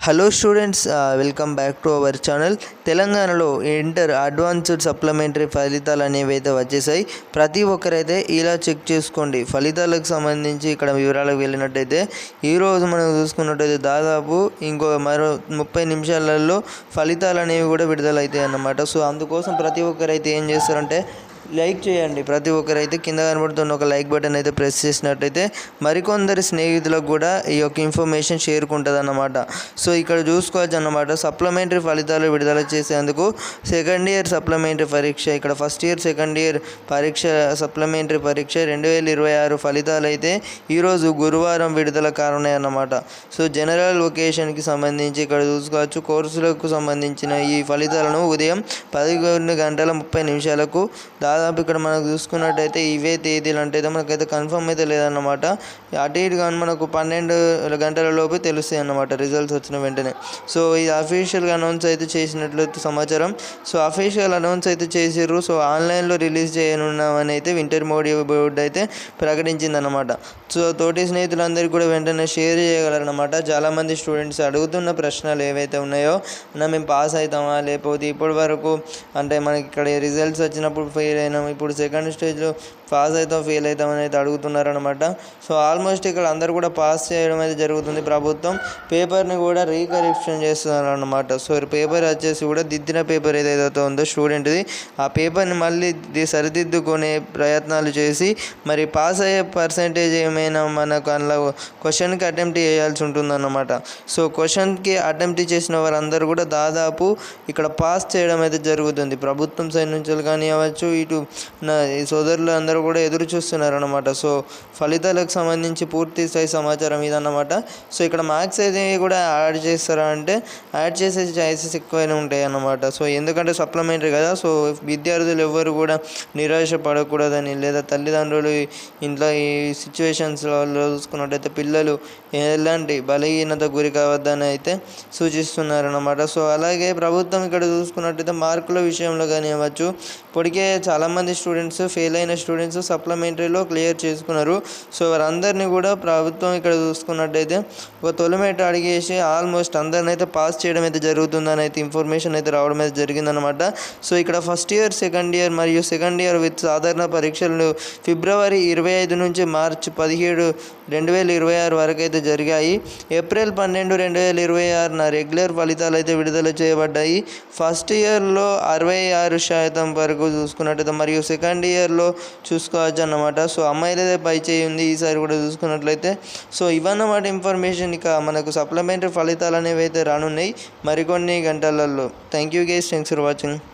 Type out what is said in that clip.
Hello students, welcome back to our channel. తెలంగాణలో inter advanced supplementary ఫలితాలు అనేవి అయితే వచ్చేసాయి. ప్రతి ఒక్కరైతే ఇలా చెక్ చేసుకోండి. ఫలితాలకు సంబంధించి ఇక్కడ వివరాలకు వెళ్ళినట్టయితే ఈరోజు మనం చూసుకున్నట్టయితే దాదాపు మరో 30 నిమిషాలలో ఫలితాలు అనేవి కూడా విడుదలవుతాయి అన్నమాట. సో అందుకోసం ప్రతి ఒక్కరైతే ఏం చేస్తారంటే లైక్ చేయండి. ప్రతి ఒక్కరైతే కింద కనబడుతున్న ఒక లైక్ బటన్ అయితే ప్రెస్ చేసినట్టయితే మరికొందరి స్నేహితులకు కూడా ఈ యొక్క ఇన్ఫర్మేషన్ చేరుకుంటుంది అన్నమాట. సో ఇక్కడ చూసుకోవచ్చు అన్నమాట. సప్లిమెంటరీ ఫలితాలు విడుదల చేసేందుకు సెకండ్ ఇయర్ సప్లిమెంటరీ పరీక్ష, ఇక్కడ ఫస్ట్ ఇయర్ సెకండ్ ఇయర్ పరీక్ష సప్లిమెంటరీ పరీక్ష 2026 ఫలితాలు అయితే ఈరోజు గురువారం విడుదల కానున్నాయి అన్నమాట. సో జనరల్ వొకేషన్కి సంబంధించి ఇక్కడ చూసుకోవచ్చు. కోర్సులకు సంబంధించిన ఈ ఫలితాలను ఉదయం 11:30 దాదాపు ఇక్కడ మనకు చూసుకున్నట్టయితే ఇవే తేదీలు అంటే మనకైతే కన్ఫర్మ్ అయితే లేదన్నమాట. అటు ఇటు కానీ మనకు 12 గంటల లోపు తెలుస్తాయి అన్నమాట రిజల్ట్స్ వచ్చిన వెంటనే. సో ఇది అఫీషియల్గా అనౌన్స్ అయితే చేసినట్లయితే సమాచారం. సో అఫీషియల్ అనౌన్స్ అయితే చేసిర్రు. సో ఆన్లైన్లో రిలీజ్ చేయనున్నామని అయితే ఇంటర్మీడియట్ బోర్డు అయితే ప్రకటించిందన్నమాట. సో తోటి స్నేహితులందరికీ కూడా వెంటనే షేర్ చేయగలరన్నమాట. చాలామంది స్టూడెంట్స్ అడుగుతున్న ప్రశ్నలు ఏవైతే ఉన్నాయో, మేము పాస్ అవుతామా, లేకపోతే ఇప్పటి వరకు అంటే మనకి ఇక్కడ రిజల్ట్స్ వచ్చినప్పుడు ఫెయిల్ అయినాం, ఇప్పుడు సెకండ్ స్టేజ్లో పాస్ అవుతాం ఫెయిల్ అవుతామని అయితే అడుగుతున్నారనమాట. సో ఆల్మోస్ట్ ఇక్కడ అందరూ కూడా పాస్ చేయడం అయితే జరుగుతుంది. ప్రభుత్వం పేపర్ని కూడా రీకరెక్షన్ చేస్తున్నారు అనమాట. సో పేపర్ వచ్చేసి కూడా దిద్దిన పేపర్ ఏదైతే ఉందో స్టూడెంట్ది, ఆ పేపర్ని మళ్ళీ సరిదిద్దుకునే ప్రయత్నాలు చేసి మరి పాస్ అయ్యే పర్సెంటేజ్ ఏమైనా మనకు అందులో క్వశ్చన్కి అటెంప్ట్ చేయాల్సి ఉంటుందన్నమాట. సో క్వశ్చన్కి అటెంప్ట్ చేసిన వారందరూ కూడా దాదాపు ఇక్కడ పాస్ చేయడం అయితే జరుగుతుంది. ప్రభుత్వం సైడ్ నుంచి కానీ అవ్వచ్చు, ఇటు నా సోదరులు అందరూ కూడా ఎదురు చూస్తున్నారు అన్నమాట. సో ఫలితాలకు సంబంధించి పూర్తి స్థాయి సమాచారం ఇదన్నమాట. సో ఇక్కడ మార్క్స్ అయితే కూడా యాడ్ చేస్తారా అంటే యాడ్ చేసే ఛాయిసెస్ ఎక్కువైనా ఉంటాయి అన్నమాట. సో ఎందుకంటే సప్లిమెంటరీ కదా. సో విద్యార్థులు ఎవ్వరు కూడా నిరాశ పడకూడదని, లేదా తల్లిదండ్రులు ఇంట్లో ఈ సిచ్యువేషన్స్లో చూసుకున్నట్టయితే పిల్లలు ఎలాంటి బలహీనత గురి కావద్దని అయితే సూచిస్తున్నారన్నమాట. సో అలాగే ప్రభుత్వం ఇక్కడ చూసుకున్నట్టయితే మార్కుల విషయంలో కానీ అవ్వచ్చు, ఇప్పటికే చాలామంది స్టూడెంట్స్ ఫెయిల్ అయిన స్టూడెంట్స్ సప్లిమెంటరీలో క్లియర్ చేసుకున్నారు. సో వారందరినీ కూడా ప్రభుత్వం ఇక్కడ చూసుకున్నట్టయితే ఒక తొలిమెట్టు అడిగేసి ఆల్మోస్ట్ అందరిని అయితే పాస్ చేయడం అయితే జరుగుతుందని అయితే ఇన్ఫర్మేషన్ అయితే రావడం అయితే జరిగిందనమాట. సో ఇక్కడ ఫస్ట్ ఇయర్ సెకండ్ ఇయర్ మరియు సెకండ్ ఇయర్ విత్ సాధారణ పరీక్షలు ఫిబ్రవరి 25 నుంచి మార్చి 17, 2026 వరకు అయితే జరిగాయి. ఏప్రిల్ 12, 2026 రెగ్యులర్ ఫలితాలు అయితే విడుదల చేయబడ్డాయి. ఫస్ట్ ఇయర్లో 66% వరకు చూసుకున్నట్టయితే మరియు సెకండ్ ఇయర్లో చూసుకోవచ్చు అన్నమాట. సో అమ్మాయిలదే పై చేయి ఉంది ఈసారి కూడా చూసుకున్నట్లయితే. సో ఇవన్నమాట ఇన్ఫర్మేషన్. ఇక మనకు సప్లిమెంటరీ ఫలితాలు అనేవి అయితే రానున్నాయి మరికొన్ని గంటలలో. Thank you guys, thanks for watching.